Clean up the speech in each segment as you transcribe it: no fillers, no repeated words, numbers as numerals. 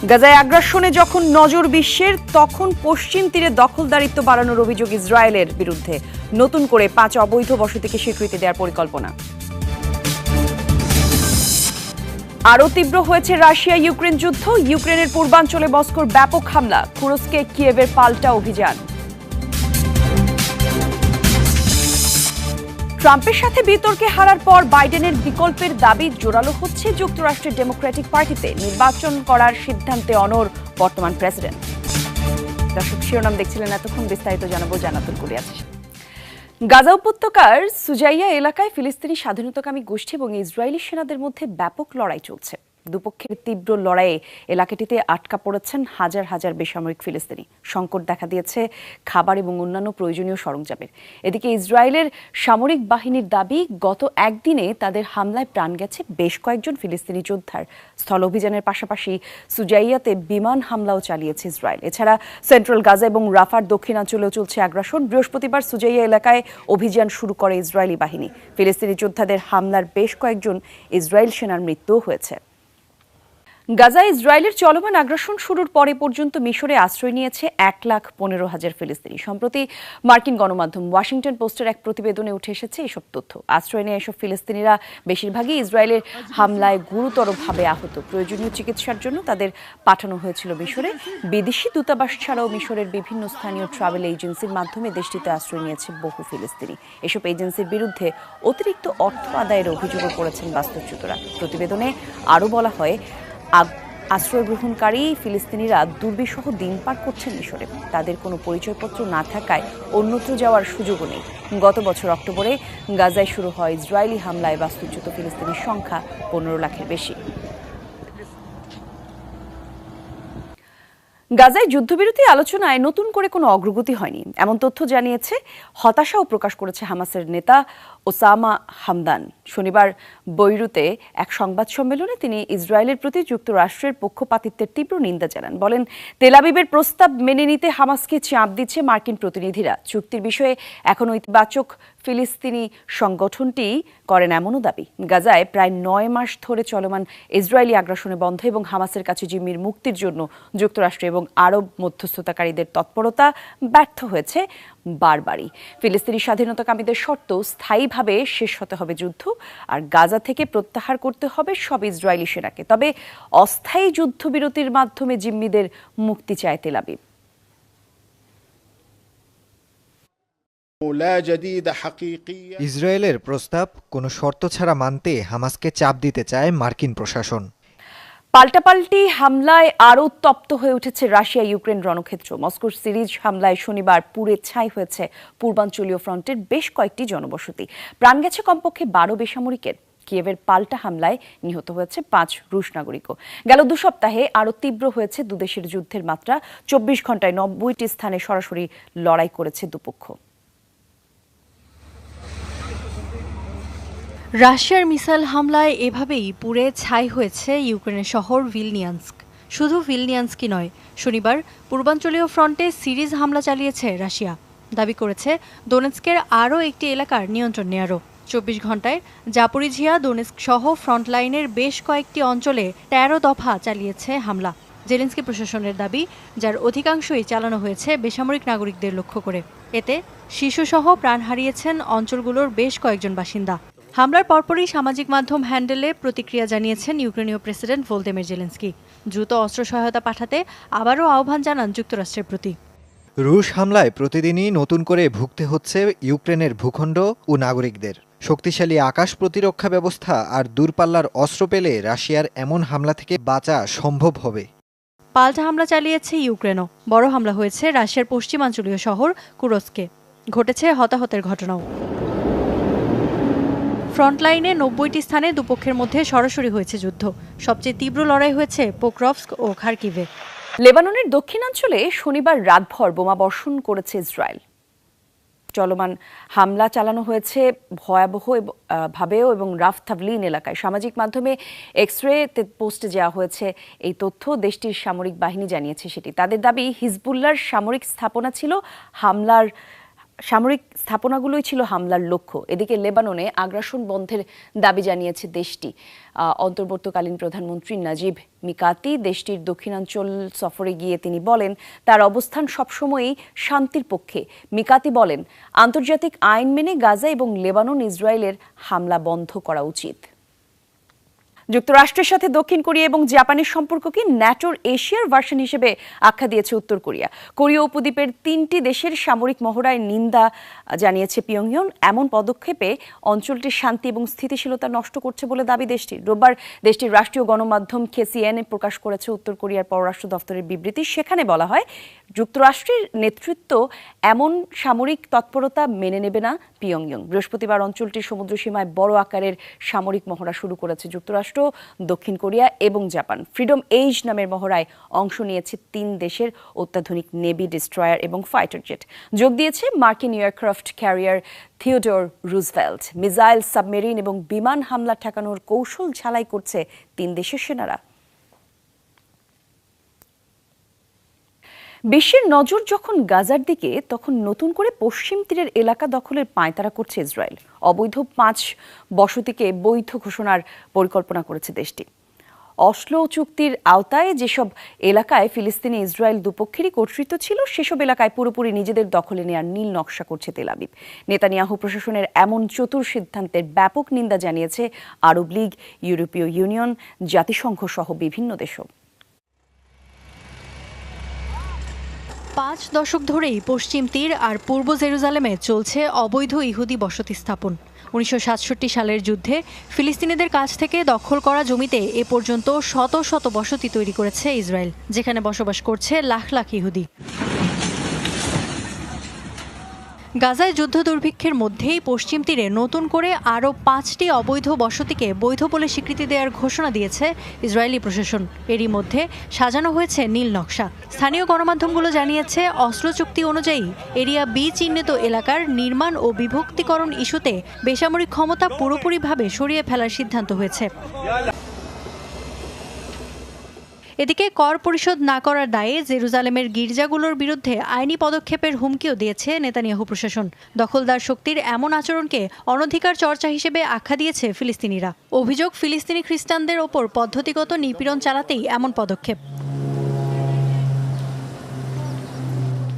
গাজায় আগ্রাসনে যখন নজর বিশ্বের, তখন পশ্চিম তীরে দখলদারিত্ব বাড়ানোর অভিযোগ ইসরায়েলের বিরুদ্ধে। নতুন করে 5 অবৈধ বসতিকে স্বীকৃতি দেওয়ার পরিকল্পনা। আরও তীব্র হয়েছে রাশিয়া ইউক্রেন যুদ্ধ। ইউক্রেনের পূর্বাঞ্চলে মস্কোর ব্যাপক হামলা, তুরস্কে কিয়েভের পাল্টা অভিযান। ট্রাম্পের সাথে বিতর্কে হারার পর বাইডেনের বিকল্পের দাবি জোরালো হচ্ছে যুক্তরাষ্ট্রের ডেমোক্রেটিক পার্টিতে। নির্বাচন করার সিদ্ধান্তে অনড় বর্তমান প্রেসিডেন্ট। দর্শক, শিরোনাম দেখছিলেন এতক্ষণ, বিস্তারিত জানাবো জান্নাতুল কুলিয়াস। গাজা উপত্যকার সুজাইয়া এলাকায় ফিলিস্তিনি স্বাধীনতাকামী গোষ্ঠী এবং ইসরায়েলি সেনাদের মধ্যে ব্যাপক লড়াই চলছে। দুপক্ষের তীব্র লড়াইয়ে এলাকাটিতে আটকা পড়েছেন হাজার হাজার বেসামরিক ফিলিস্তিনি। সংকট দেখা দিয়েছে খাবার এবং অন্যান্য প্রয়োজনীয় সরঞ্জামের। এদিকে ইসরায়েলের সামরিক বাহিনীর দাবি, গত একদিনে তাদের হামলায় প্রাণ গেছে বেশ কয়েকজন ফিলিস্তিনি যোদ্ধার। স্থল অভিযানের পাশাপাশি সুজাইয়াতে বিমান হামলাও চালিয়েছে ইসরায়েল। এছাড়া সেন্ট্রাল গাজা এবং রাফার দক্ষিণাঞ্চলেও চলছে আগ্রাসন। বৃহস্পতিবার সুজাইয়া এলাকায় অভিযান শুরু করে ইসরায়েলি বাহিনী। ফিলিস্তিনি যোদ্ধাদের হামলার বেশ কয়েকজন ইসরায়েল সেনার মৃত্যুও হয়েছে। গাজায় ইসরায়েলের চলমান আগ্রাসন শুরুর পরে পর্যন্ত মিশরে আশ্রয় নিয়েছে 1,15,000 ফিলিস্তিনি। সম্প্রতি মার্কিন গণমাধ্যম ওয়াশিংটন পোস্টের এক প্রতিবেদনে উঠে এসেছে এসব তথ্য। আশ্রয় নিয়ে এসব ফিলিস্তিনিরা বেশিরভাগই ইসরায়েলের হামলায় গুরুতরভাবে আহত। প্রয়োজনীয় চিকিৎসার জন্য তাদের পাঠানো হয়েছিল মিশরে। বিদেশি দূতাবাস ছাড়াও মিশরের বিভিন্ন স্থানীয় ট্রাভেল এজেন্সির মাধ্যমে দেশটিতে আশ্রয় নিয়েছে বহু ফিলিস্তিনি। এসব এজেন্সির বিরুদ্ধে অতিরিক্ত অর্থ আদায়ের অভিযোগও করেছেন বাস্তুচ্যুতরা। প্রতিবেদনে আরও বলা হয়, আশ্রয় গ্রহণকারী ফিলিস্তিনিরা দুর্বিষহ দিন পার করছেন মিশরে। তাদের কোনো পরিচয়পত্র না থাকায় অন্যত্র যাওয়ার সুযোগও নেই। গত বছর অক্টোবরে গাজায় শুরু হয় ইসরায়েলি হামলায় বাস্তুচ্যুত ফিলিস্তিনির সংখ্যা 15 লাখের বেশি। গাজায় যুদ্ধবিরতি আলোচনায় নতুন করে কোনো অগ্রগতি হয়নি, এমন তথ্য জানিয়েছে, হতাশাও প্রকাশ করেছে হামাসের নেতা ওসামা হামদান। শনিবার বৈরুতে এক সংবাদ সম্মেলনে তিনি ইসরায়েলের প্রতি যুক্তরাষ্ট্রের পক্ষপাতিত্বের তীব্র নিন্দা জানান। বলেন, তেল আবিবের প্রস্তাব মেনে নিতে হামাসকে চাপ দিচ্ছে মার্কিন প্রতিনিধিরা। চুক্তির বিষয়ে এখনও ইতিবাচক ফিলিস্তিনি সংগঠনটি করেন এমনও দাবি। গাজায় প্রায় 9 মাস ধরে চলমান ইসরায়েলি আগ্রাসনে বন্ধ এবং হামাসের কাছে জিম্মির মুক্তির জন্য যুক্তরাষ্ট্র এবং আরব মধ্যস্থতাকারীদের তৎপরতা ব্যর্থ হয়েছে বারবারই। ফিলিস্তিনি স্বাধীনতাকামীদের শর্ত, স্থায়ীভাবে শেষ হতে হবে যুদ্ধ, আর গাজা থেকে প্রত্যাহার করতে হবে সব ইসরায়েলি সেনাকে। তবে অস্থায়ী যুদ্ধবিরতির মাধ্যমে জিম্মিদের মুক্তি চায় তেল আবিব। ইসরায়েলের প্রস্তাব কোনো শর্ত ছাড়া মানতে হামাসকে চাপ দিতে চায় মার্কিন প্রশাসন। পাল্টাপাল্টি হামলায় আরও উত্তপ্ত হয়ে উঠেছে রাশিয়া ইউক্রেন রণক্ষেত্র। মস্কোর সিরিজ হামলায় শনিবার পুড়ে ছাই হয়েছে পূর্বাঞ্চলীয় ফ্রন্টের বেশ কয়েকটি জনবসতি। প্রাণ গেছে কমপক্ষে 12 বেসামরিকের। কিয়েভের পাল্টা হামলায় নিহত হয়েছে 5 রুশ নাগরিকও। গেল 2 সপ্তাহে আরও তীব্র হয়েছে দুদেশের যুদ্ধের মাত্রা। 24 ঘন্টায় 90টি স্থানে সরাসরি লড়াই করেছে দুপক্ষ। রাশিয়ার মিসাইল হামলায় এভাবেই পুড়ে ছাই হয়েছে ইউক্রেনের শহর ভিলনিয়ান্স্ক। শুধু ভিলনিয়ান্স্কই নয়, শনিবার পূর্বাঞ্চলীয় ফ্রন্টে সিরিজ হামলা চালিয়েছে রাশিয়া। দাবি করেছে দোনেৎস্কের আরও একটি এলাকার নিয়ন্ত্রণ নেয়ারও। 24 ঘন্টায় জাপোরিঝিয়া, দোনেৎস্ক সহ ফ্রন্টলাইনের বেশ কয়েকটি অঞ্চলে 13 দফা চালিয়েছে হামলা। জেলেনস্কি প্রশাসনের দাবি, যার অধিকাংশই চালানো হয়েছে বেসামরিক নাগরিকদের লক্ষ্য করে। এতে শিশুসহ প্রাণ হারিয়েছেন অঞ্চলগুলোর বেশ কয়েকজন বাসিন্দা। হামলার পরপরই সামাজিক মাধ্যম হ্যান্ডেলে প্রতিক্রিয়া জানিয়েছেন ইউক্রেনীয় প্রেসিডেন্ট ভলোদিমির জেলেনস্কি। দ্রুত অস্ত্র সহায়তা পাঠাতে আবারও আহ্বান জানান যুক্তরাষ্ট্রের প্রতি। রুশ হামলায় প্রতিদিনই নতুন করে ভুগতে হচ্ছে ইউক্রেনের ভূখণ্ড ও নাগরিকদের। শক্তিশালী আকাশ প্রতিরক্ষা ব্যবস্থা আর দূরপাল্লার অস্ত্র পেলে রাশিয়ার এমন হামলা থেকে বাঁচা সম্ভব হবে। পাল্টা হামলা চালিয়েছে ইউক্রেনও। বড় হামলা হয়েছে রাশিয়ার পশ্চিমাঞ্চলীয় শহর কুরস্কে। ঘটেছে হতাহতের ঘটনাও। ফ্রন্টলাইনে 90টি স্থানে দুপক্ষের মধ্যে সরাসরি হয়েছে যুদ্ধ। সবচেয়ে তীব্র লড়াই হয়েছে পোক্রভস্ক ও খার্কিভে। লেবাননের দক্ষিণাঞ্চলে শনিবার রাতভর বোমাবর্ষণ করেছে ইসরায়েল। চলমান হামলা চালানো হয়েছে ভয়াবহ ভাবেও এবং রাফ তাভলিন এলাকায়। সামাজিক মাধ্যমে এক্সরে পোস্টে দেওয়া হয়েছে এই তথ্য। দেশটির সামরিক বাহিনী জানিয়েছে সেটি। তাদের দাবি, হিজবুল্লাহর সামরিক স্থাপনা ছিল হামলার সামরিক স্থাপনাগুলোই ছিল হামলার লক্ষ্য। এদিকে লেবাননে আগ্রাসন বন্ধের দাবি জানিয়েছে দেশটি। অন্তর্বর্তীকালীন প্রধানমন্ত্রী নাজিব মিকাতি দেশটির দক্ষিণাঞ্চল সফরে গিয়ে তিনি বলেন তার অবস্থান সবসময়ই শান্তির পক্ষে। মিকাতি বলেন আন্তর্জাতিক আইন মেনে গাজা এবং লেবানন ইসরায়েলের হামলা বন্ধ করা উচিত। যুক্তরাষ্ট্রের সাথে দক্ষিণ কোরিয়া এবং জাপানের সম্পর্ককে ন্যাটোর এশিয়ার ভার্সন হিসেবে আখ্যা দিয়েছে উত্তর কোরিয়া। কোরীয় উপদ্বীপের 3টি দেশের সামরিক মহড়ায় নিন্দা জানিয়েছে পিয়ংইয়ং। এমন পদক্ষেপে অঞ্চলটির শান্তি এবং স্থিতিশীলতা নষ্ট করছে বলে দাবি দেশটির। রোববার দেশটির রাষ্ট্রীয় গণমাধ্যম KCNA প্রকাশ করেছে উত্তর কোরিয়ার পররাষ্ট্র দপ্তরের বিবৃতি। সেখানে বলা হয় যুক্তরাষ্ট্রের নেতৃত্ব এমন সামরিক তৎপরতা মেনে নেবে না পিয়ংইয়ং। বৃহস্পতিবার অঞ্চলটির সমুদ্রসীমায় বড় আকারের সামরিক মহড়া শুরু করেছে যুক্তরাষ্ট্র, দক্ষিণ কোরিয়া এবং জাপান। ফ্রিডম এইজ নামের মহড়ায় অংশ নিয়েছে 3 দেশের অত্যাধুনিক নেভি, ডিস্ট্রয়ার এবং ফাইটার জেট। যোগ দিয়েছে মার্কিন aircraft carrier Theodore Roosevelt. Missile, submarine এবং বিমান হামলা ঠেকানোর কৌশল ঝালাই করছে 3 দেশের সেনারা। বিশ্বের নজর যখন গাজার দিকে, তখন নতুন করে পশ্চিম তীরের এলাকা দখলের পাঁয়তারা করছে ইসরায়েল। অবৈধ 5 বসতিকে বৈধ ঘোষণার পরিকল্পনা করেছে দেশটি। অসলো চুক্তির আওতায় যেসব এলাকায় ফিলিস্তিনি ইসরায়েল দুপক্ষেরই কর্তৃত্ব ছিল, সেসব এলাকায় পুরোপুরি নিজেদের দখলে নেওয়ার নীল নকশা করছে তেল আবিব। নেতানিয়াহু প্রশাসনের এমন চতুর সিদ্ধান্তের ব্যাপক নিন্দা জানিয়েছে আরব লীগ, ইউরোপীয় ইউনিয়ন, জাতিসংঘ সহ বিভিন্ন দেশও। 5 দশক ধরেই পশ্চিম তীর আর পূর্ব জেরুজালেমে চলছে অবৈধ ইহুদি বসতি স্থাপন। 1967 সালের যুদ্ধে ফিলিস্তিনিদের কাছ থেকে দখল করা জমিতে এ পর্যন্ত শত শত বসতি তৈরি করেছে ইসরায়েল, যেখানে বসবাস করছে লাখ লাখ ইহুদি। গাজায় যুদ্ধ দুর্ভিক্ষের মধ্যেই পশ্চিম তীরে নতুন করে আরও 5টি অবৈধ বসতিকে বৈধ বলে স্বীকৃতি দেওয়ার ঘোষণা দিয়েছে ইসরায়েলি প্রশাসন। এরই মধ্যে সাজানো হয়েছে নীল নকশা। স্থানীয় গণমাধ্যমগুলো জানিয়েছে অস্ত্র চুক্তি অনুযায়ী এরিয়া বি চিহ্নিত এলাকার নির্মাণ ও বিভক্তিকরণ ইস্যুতে বেসামরিক ক্ষমতা পুরোপুরিভাবে সরিয়ে ফেলার সিদ্ধান্ত হয়েছে। এদিকে কর পরিশোধ না করার দায়ে জেরুজালেমের গির্জাগুলোর বিরুদ্ধে আইনি পদক্ষেপের হুমকিও দিয়েছে নেতানিয়াহু প্রশাসন। দখলদার শক্তির এমন আচরণকে অনধিকার চর্চা হিসেবে আখ্যা দিয়েছে ফিলিস্তিনিরা। অভিযোগ, ফিলিস্তিনি খ্রিস্টানদের ওপর পদ্ধতিগত নিপীড়ন চালাতেই এমন পদক্ষেপ।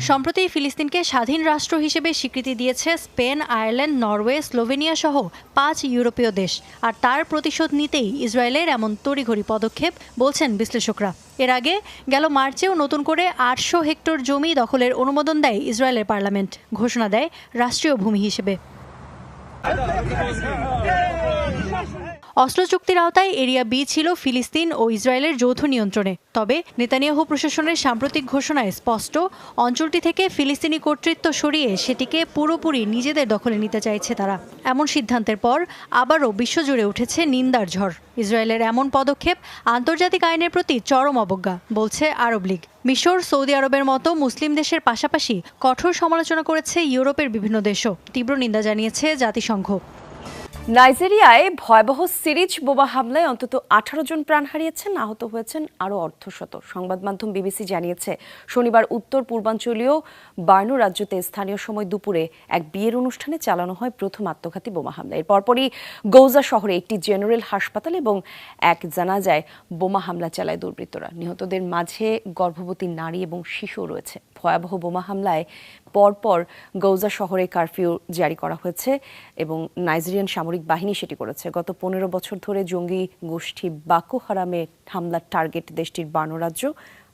সম্প্রতি ফিলিস্তিনকে স্বাধীন রাষ্ট্র হিসেবে স্বীকৃতি দিয়েছে স্পেন, আয়ারল্যান্ড, নরওয়ে, স্লোভেনিয়া সহ 5 ইউরোপীয় দেশ। আর তার প্রতিশোধ নিতেই ইসরায়েলের এমন তড়িঘড়ি পদক্ষেপ বলছেন বিশ্লেষকরা। এর আগে গেল মার্চেও নতুন করে 800 হেক্টর জমি দখলের অনুমোদন দেয় ইসরায়েলের পার্লামেন্ট, ঘোষণা দেয় রাষ্ট্রীয় ভূমি হিসেবে। অস্ত্র চুক্তির আওতায় এরিয়া বি ছিল ফিলিস্তিন ও ইসরায়েলের যৌথ নিয়ন্ত্রণে। তবে নেতানিয়াহু প্রশাসনের সাম্প্রতিক ঘোষণায় স্পষ্ট, অঞ্চলটি থেকে ফিলিস্তিনি কর্তৃত্ব সরিয়ে সেটিকে পুরোপুরি নিজেদের দখলে নিতে চাইছে তারা। এমন সিদ্ধান্তের পর আবারও বিশ্বজুড়ে উঠেছে নিন্দার ঝড়। ইসরায়েলের এমন পদক্ষেপ আন্তর্জাতিক আইনের প্রতি চরম অবজ্ঞা, বলছে আরব লীগ। মিশর, সৌদি আরবের মতো মুসলিম দেশের পাশাপাশি কঠোর সমালোচনা করেছে ইউরোপের বিভিন্ন দেশও। তীব্র নিন্দা জানিয়েছে জাতিসংঘ। নাইজেরিয়ায় ভয়াবহ সিরিজ বোমা হামলায় অন্তত 18 জন প্রাণ হারিয়েছেন, আহত হয়েছেন আরও অর্ধশত। সংবাদ মাধ্যম বিবিসি জানিয়েছে শনিবার উত্তর পূর্বাঞ্চলীয় বার্নো রাজ্যতে স্থানীয় সময় দুপুরে এক বিয়ের অনুষ্ঠানে চালানো হয় প্রথম আত্মঘাতী বোমা হামলা। এর পরপরই গৌজা শহরে একটি জেনারেল হাসপাতাল এবং এক জানাজায় বোমা হামলা চালায় দুর্বৃত্তরা। নিহতদের মাঝে গর্ভবতী নারী এবং শিশুও রয়েছে। ভয়াবহ বোমা হামলায় পরপর গৌজা শহরে কারফিউ জারি করা হয়েছে এবং নাইজেরিয়ান সামরিক বাহিনী সেটি করেছে। গত 15 বছর ধরে জঙ্গি গোষ্ঠী বাকো হারামে হামলার টার্গেট দেশটির বার্নো রাজ্য,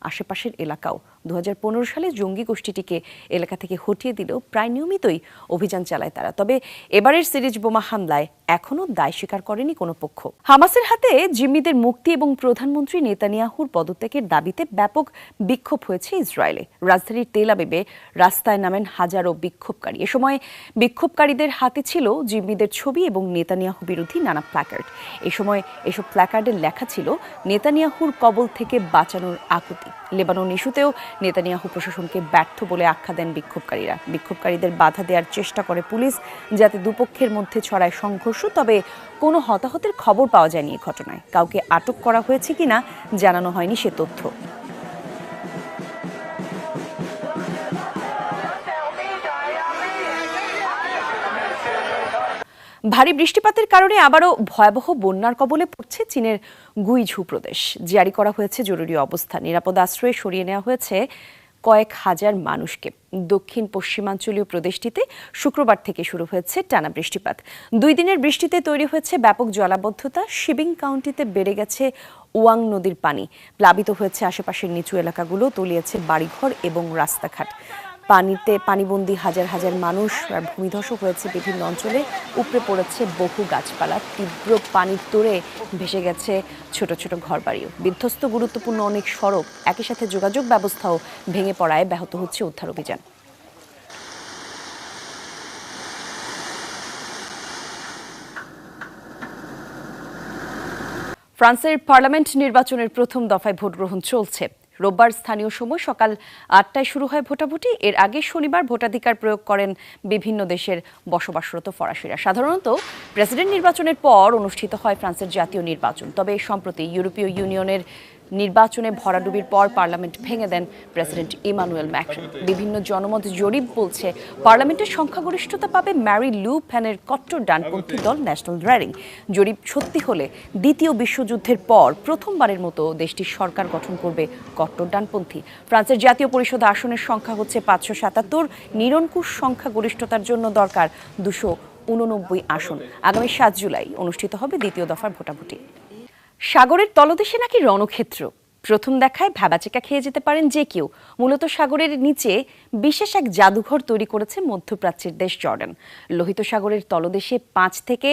আশেপাশের এলাকাও। 2015 সালে জঙ্গি গোষ্ঠীটিকে এলাকা থেকে হটিয়ে দিলেও প্রায় নিয়মিতই অভিযান চালায় তারা। তবে এবারের সিরিজ বোমা হামলায় এখনও দায় স্বীকার করেনি কোনো পক্ষ। হামাসের হাতে জিম্মিদের মুক্তি এবং প্রধানমন্ত্রী নেতানিয়াহুর পদত্যাগের দাবিতে ব্যাপক বিক্ষোভ হয়েছে ইসরায়েলে। রাজধানীর তেল আবিবে রাস্তায় নামেন হাজারো বিক্ষোভকারী। এ সময় বিক্ষোভকারীদের হাতে ছিল জিম্মিদের ছবি এবং নেতানিয়াহু বিরোধী নানা প্ল্যাকার্ড। এ সময় এসব প্ল্যাকার্ডে লেখা ছিল নেতানিয়াহুর কবল থেকে বাঁচানোর আকুতি। লেবানন ইস্যুতেও নেতানিয়াহু প্রশাসনকে ব্যর্থ বলে আখ্যা দেন বিক্ষোভকারীরা। বিক্ষোভকারীদের বাধা দেওয়ার চেষ্টা করে পুলিশ, যাতে দুপক্ষের মধ্যে ছড়ায় সংঘর্ষ। তবে কোনো হতাহতের খবর পাওয়া যায়নি এই ঘটনায়। কাউকে আটক করা হয়েছে কিনা জানানো হয়নি সে তথ্য। ভারী বৃষ্টিপাতের কারণে আবারও ভয়াবহ বন্যার কবলে পড়ছে চীনের গুইঝু প্রদেশ। জারি করা হয়েছে জরুরি অবস্থা। নিরাপদ আশ্রয়ে সরিয়ে নেওয়া হয়েছে কয়েক হাজার মানুষকে। দক্ষিণ পশ্চিমাঞ্চলীয় প্রদেশটিতে শুক্রবার থেকে শুরু হয়েছে টানা বৃষ্টিপাত। 2 দিনের বৃষ্টিতে তৈরি হয়েছে ব্যাপক জলাবদ্ধতা। শিবিং কাউন্টিতে বেড়ে গেছে ওয়াং নদীর পানি। প্লাবিত হয়েছে আশেপাশের নিচু এলাকাগুলো, তলিয়েছে বাড়িঘর এবং রাস্তাঘাট। পানিবন্দী হাজার হাজার মানুষ। ভূমিধস হয়েছে বিভিন্ন অঞ্চলে, উপড়ে পড়েছে বহু গাছপালা। তীব্র পানির তোড়ে ভেসে গেছে ছোট ছোট ঘরবাড়িও। বিধ্বস্ত গুরুত্বপূর্ণ অনেক সড়ক, একই সাথে যোগাযোগ ব্যবস্থাও ভেঙে পড়ায় ব্যাহত হচ্ছে উদ্ধার অভিযান। ফ্রান্সের পার্লামেন্ট নির্বাচনের প্রথম দফায় ভোট গ্রহণ চলছে। রোববার স্থানীয় সময় সকাল 8টায় শুরু হয় ভোটাভুটি। এর আগে শনিবার ভোটাধিকার প্রয়োগ করেন বিভিন্ন দেশের বসবাসরত ফরাসিরা। সাধারণত প্রেসিডেন্ট নির্বাচনের পর অনুষ্ঠিত হয় ফ্রান্সের জাতীয় নির্বাচন। তবে সম্প্রতি ইউরোপীয় ইউনিয়নের নির্বাচনে ভরাডুবির পর পার্লামেন্ট ভেঙে দেন প্রেসিডেন্ট ইমানুয়েল ম্যাক্রন। বিভিন্ন জনমত জরিপ বলছে পার্লামেন্টের সংখ্যাগরিষ্ঠতা পাবে ম্যারি লু পেনের কট্টর ডানপন্থী দল ন্যাশনাল র্যালিং। জরিপ সত্যি হলে দ্বিতীয় বিশ্বযুদ্ধের পর প্রথমবারের মতো দেশটির সরকার গঠন করবে কট্টর ডানপন্থী। ফ্রান্সের জাতীয় পরিষদ আসনের সংখ্যা হচ্ছে 577। নিরঙ্কুশ সংখ্যাগরিষ্ঠতার জন্য দরকার 289 আসন। আগামী 7 জুলাই অনুষ্ঠিত হবে দ্বিতীয় দফার ভোটাভুটি। সাগরের তলদেশে নাকি রণক্ষেত্র। প্রথম দেখায় ভ্যাবাচেকা খেয়ে যেতে পারেন যে কেউ। মূলত সাগরের নিচে বিশেষ এক জাদুঘর তৈরি করেছে মধ্যপ্রাচ্যের দেশ জর্ডান। লোহিত সাগরের তলদেশে 5 থেকে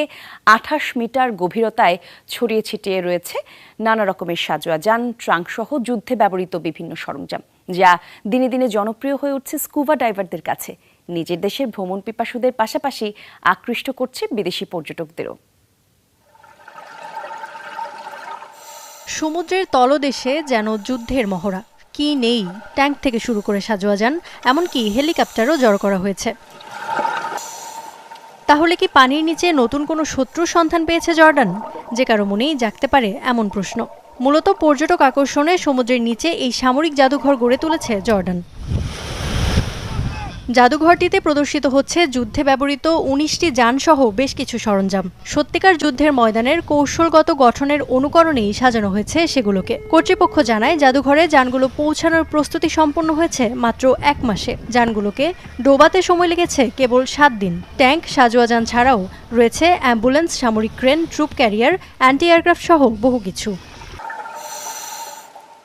28 মিটার গভীরতায় ছড়িয়ে ছিটিয়ে রয়েছে নানা রকমের সাজোয়া যান, ট্রাঙ্ক সহ যুদ্ধে ব্যবহৃত বিভিন্ন সরঞ্জাম, যা দিনে দিনে জনপ্রিয় হয়ে উঠছে স্কুবা ডাইভারদের কাছে। নিজের দেশের ভ্রমণ পিপাসুদের পাশাপাশি আকৃষ্ট করছে বিদেশি পর্যটকদেরও। সমুদ্রের তলদেশে যেন যুদ্ধের মহড়া। কি নেই, ট্যাঙ্ক থেকে শুরু করে সাজোয়া যান, এমনকি হেলিকপ্টারও জড়ো করা হয়েছে। তাহলে কি পানির নিচে নতুন কোনো শত্রুর সন্ধান পেয়েছে জর্ডান? যে কারো মনেই জাগতে পারে এমন প্রশ্ন। মূলত পর্যটক আকর্ষণে সমুদ্রের নিচে এই সামরিক জাদুঘর গড়ে তুলেছে জর্ডান। জাদুঘরটিতে প্রদর্শিত হচ্ছে যুদ্ধে ব্যবহৃত 19টি যানসহ বেশ কিছু সরঞ্জাম। সত্যিকার যুদ্ধের ময়দানের কৌশলগত গঠনের অনুকরণেই সাজানো হয়েছে সেগুলোকে। কর্তৃপক্ষ জানায় জাদুঘরে যানগুলো পৌঁছানোর প্রস্তুতি সম্পন্ন হয়েছে মাত্র 1 মাসে। যানগুলোকে ডোবাতে সময় লেগেছে কেবল 7 দিন। ট্যাঙ্ক, সাজোয়া যান ছাড়াও রয়েছে অ্যাম্বুলেন্স, সামরিক crane, troop carrier, anti aircraft সহ বহু কিছু।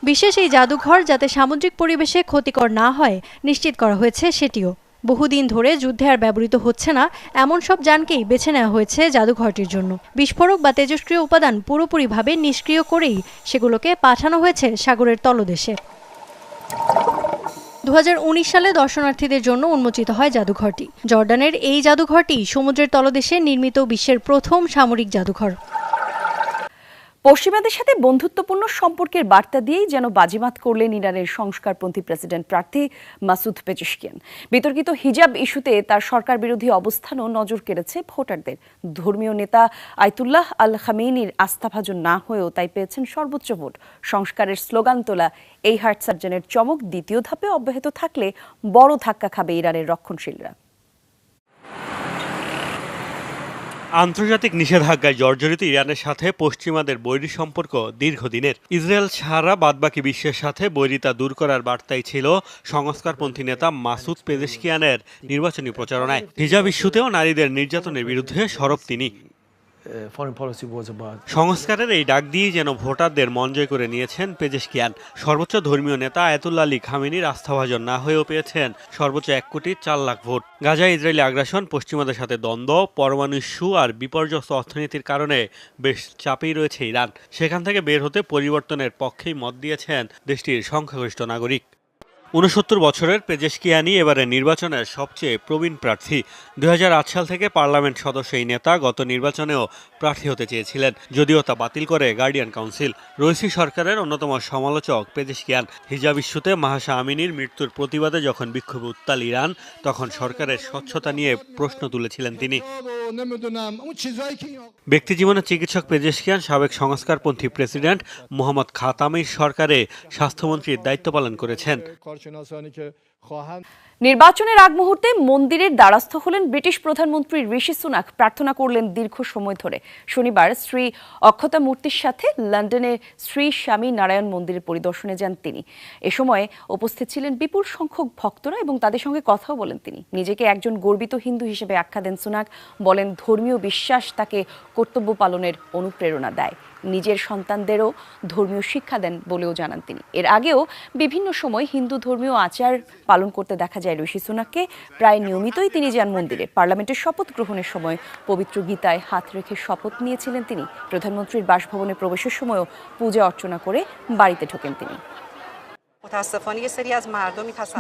বিশেষ এই জাদুঘর যাতে সামুদ্রিক পরিবেশে ক্ষতিকর না হয় নিশ্চিত করা হয়েছে সেটিও। বহুদিন ধরে যুদ্ধে আর ব্যবহৃত হচ্ছে না এমন সব যানকেই বেছে নেওয়া হয়েছে জাদুঘরটির জন্য। বিস্ফোরক বা তেজস্ক্রিয় উপাদান পুরোপুরিভাবে নিষ্ক্রিয় করেই সেগুলোকে পাঠানো হয়েছে সাগরের তলদেশে। 2019 সালে দর্শনার্থীদের জন্য উন্মোচিত হয় জাদুঘরটি। জর্ডানের এই জাদুঘরটি সমুদ্রের তলদেশে নির্মিত বিশ্বের প্রথম সামরিক জাদুঘর। পশ্চিমাদের সাথে বন্ধুত্বপূর্ণ সম্পর্কের বার্তা দিয়েই যেন বাজিমাত করলেন ইরানের সংস্কারপন্থী প্রেসিডেন্ট প্রার্থী মাসুদ পেজেশকিয়ান। বিতর্কিত হিজাব ইস্যুতে তার সরকার বিরোধী অবস্থানও নজর কেড়েছে ভোটারদের। ধর্মীয় নেতা আয়াতুল্লাহ আল খামেনির আস্থাভাজন না হয়েও তাই পেয়েছেন সর্বোচ্চ ভোট। সংস্কারের স্লোগান তোলা এই হার্ট সার্জনের চমক দ্বিতীয় ধাপে অব্যাহত থাকলে বড় ধাক্কা খাবে ইরানের রক্ষণশীলরা। আন্তর্জাতিক নিষেধাজ্ঞায় জর্জরিত ইরানের সাথে পশ্চিমাদের বৈরী সম্পর্ক দীর্ঘদিনের। ইসরায়েল ছাড়া বাদবাকি বিশ্বের সাথে বৈরিতা দূর করার বার্তাই ছিল সংস্কারপন্থী নেতা মাসুদ পেজেশকিয়ানের নির্বাচনী প্রচারণায়। হিজাব ইস্যুতেও নারীদের নির্যাতনের বিরুদ্ধে সরব তিনি। সংস্কারের এই ডাক দিয়েই যেন ভোটারদের মন জয় করে নিয়েছেন পেজেশকিয়ান। সর্বোচ্চ ধর্মীয় নেতা আয়াতুল্লাহ আলী খামেনির আস্থাভাজন না হয়েও পেয়েছেন সর্বোচ্চ 1,04,00,000 ভোট। গাজায় ইসরায়েলি আগ্রাসন, পশ্চিমাদের সাথে দ্বন্দ্ব, পরমাণু ইস্যু আর বিপর্যস্ত অর্থনীতির কারণে বেশ চাপেই রয়েছে ইরান। সেখান থেকে বের হতে পরিবর্তনের পক্ষেই মত দিয়েছেন দেশটির সংখ্যাগরিষ্ঠ নাগরিক। 69 বছরের পেজেশকিয়ানি এবারে নির্বাচনের সবচেয়ে প্রবীণ প্রার্থী। 2008 সাল থেকে পার্লামেন্ট সদস্য এই নেতা গত নির্বাচনেও প্রার্থী হতে চেয়েছিলেন, যদিও তা বাতিল করে গার্ডিয়ান কাউন্সিল। রইসি সরকারের অন্যতম সমালোচক পেজেশকিয়ান। হিজাব ইস্যুতে মাহাসা আমিনির মৃত্যুর প্রতিবাদে যখন বিক্ষোভে উত্তাল ইরান, তখন সরকারের স্বচ্ছতা নিয়ে প্রশ্ন তুলেছিলেন তিনি। ব্যক্তিজীবনে চিকিৎসক পেজেশকিয়ান সাবেক সংস্কারপন্থী প্রেসিডেন্ট মোহাম্মদ খাতামির সরকারে স্বাস্থ্যমন্ত্রীর দায়িত্ব পালন করেছেন। নির্বাচনের আগ মুহূর্তে মন্দিরের দ্বারস্থ হলেন ব্রিটিশ প্রধানমন্ত্রী ঋষি সুনাক। প্রার্থনা করলেন দীর্ঘ সময় ধরে। শনিবার শ্রী অক্ষতা মূর্তির সাথে লন্ডনের শ্রী স্বামী নারায়ণ মন্দিরের পরিদর্শনে যান তিনি। এ সময় উপস্থিত ছিলেন বিপুল সংখ্যক ভক্তরা এবং তাদের সঙ্গে কথাও বলেন তিনি। নিজেকে একজন গর্বিত হিন্দু হিসেবে আখ্যা দেন সুনাক। বলেন ধর্মীয় বিশ্বাস তাকে কর্তব্য পালনের অনুপ্রেরণা দেয়। নিজের সন্তানদেরও ধর্মীয় শিক্ষা দেন বলেও জানান তিনি। এর আগেও বিভিন্ন সময় হিন্দু ধর্মীয় আচার পালন করতে দেখা যায় ঋষি সুনাককে। প্রায় নিয়মিতই তিনি যান মন্দিরে। পার্লামেন্টের শপথ গ্রহণের সময় পবিত্র গীতায় হাত রেখে শপথ নিয়েছিলেন তিনি। প্রধানমন্ত্রীর বাসভবনে প্রবেশের সময়ও পূজা অর্চনা করে বাড়িতে ঢোকেন তিনি।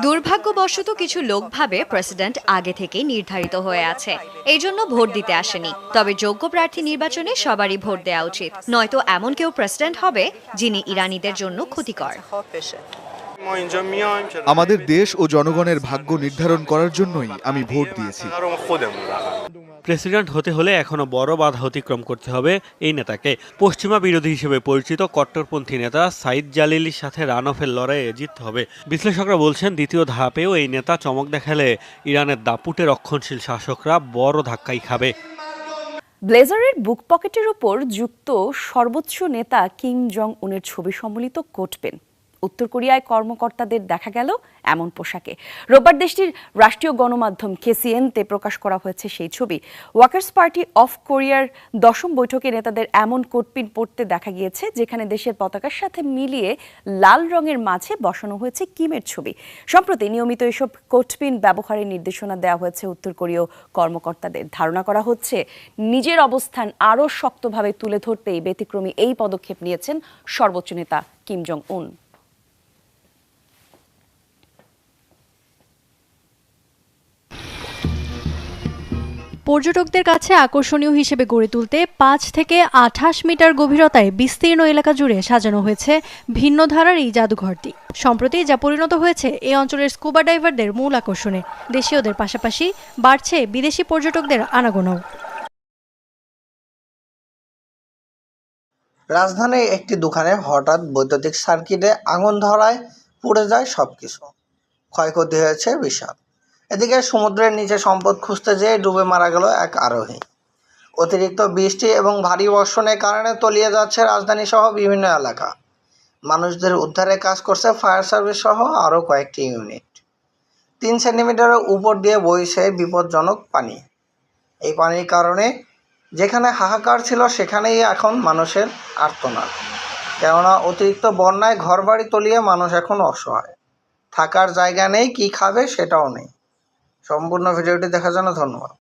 দুর্ভাগ্যবশত কিছু লোক ভাবে প্রেসিডেন্ট আগে থেকেই নির্ধারিত হয়ে আছে, এই জন্য ভোট দিতে আসেনি। তবে যোগ্য প্রার্থী নির্বাচনে সবারই ভোট দেওয়া উচিত, নয়তো এমন কেউ প্রেসিডেন্ট হবে যিনি ইরানিদের জন্য ক্ষতিকর। আমাদের দেশ ও জনগণের ভাগ্য নির্ধারণ করার জন্যই আমি ভোট দিয়েছি। প্রেসিডেন্ট হতে হলে এখনো বড় বাধা অতিক্রম করতে হবে এই নেতাকে। পশ্চিমা বিরোধী হিসেবে পরিচিত কট্টরপন্থী নেতা সাইদ জালিলির সাথে রান অফের লড়াইয়ে জিততে হবে। বিশ্লেষকরা বলছেন দ্বিতীয় ধাপেও এই নেতা চমক দেখালে ইরানের দাপুটে রক্ষণশীল শাসকরা বড় ধাক্কাই খাবে। ব্লেজারের বুক পকেটের উপর যুক্ত সর্বোচ্চ নেতা কিম জং উনের ছবি সম্বলিত কোট পেন। উত্তর কোরিয়ায় কর্মকর্তাদের দেখা গেল এমন পোশাকে। রোববার দেশটির রাষ্ট্রীয় গণমাধ্যম KCNতে প্রকাশ করা হয়েছে সেই ছবি। ওয়ার্কার্স পার্টি অফ কোরিয়ার 10ম বৈঠকে নেতাদের এমন কোটপিন পরতে দেখা গিয়েছে, যেখানে দেশের পতাকার সাথে মিলিয়ে লাল রঙের মাঝে বসানো হয়েছে কিমের ছবি। সম্প্রতি নিয়মিত এসব কোটপিন ব্যবহারের নির্দেশনা দেওয়া হয়েছে উত্তর কোরীয় কর্মকর্তাদের। ধারণা করা হচ্ছে নিজের অবস্থান আরও শক্তভাবে তুলে ধরতেই ব্যতিক্রমী এই পদক্ষেপ নিয়েছেন সর্বোচ্চ নেতা কিম জং উন। পর্যটকদের কাছে আকর্ষণীয় হিসেবে গড়ে তুলতে 5 থেকে 28 মিটার গভীরতায় বিস্তীর্ণ এলাকা জুড়ে সাজানো হয়েছে ভিন্ন ধারার এই জাদুঘরটি। সম্প্রতি যা পরিণত হয়েছে এই অঞ্চলের স্কুবা ডাইভারদের মূল আকর্ষণে। দেশীয়দের পাশাপাশি বাড়ছে বিদেশি পর্যটকদের আনাগোনাও। রাজধানীর একটি দোকানে হঠাৎ বৈদ্যুতিক সার্কিটে আগুন ধরায় পুড়ে যায় সবকিছু। ক্ষয়ক্ষতি হয়েছে বিশাল। এদিকে সমুদ্রের নিচে সম্পদ খুঁজতে যেয়ে ডুবে মারা গেল এক আরোহী। অতিরিক্ত বৃষ্টি এবং ভারী বর্ষণের কারণে তলিয়ে যাচ্ছে রাজধানী সহ বিভিন্ন এলাকা। মানুষদের উদ্ধারে কাজ করছে ফায়ার সার্ভিস সহ আরও কয়েকটি ইউনিট। 3 সেন্টিমিটারের উপর দিয়ে বইছে বিপজ্জনক পানি। এই পানির কারণে যেখানে হাহাকার ছিল সেখানেই এখন মানুষের আর্তনাদ। কেননা অতিরিক্ত বন্যায় ঘরবাড়ি তলিয়ে মানুষ এখন অসহায়। থাকার জায়গা নেই, কি খাবে সেটাও নেই। সম্পূর্ণ ভিডিওটি দেখার জন্য ধন্যবাদ।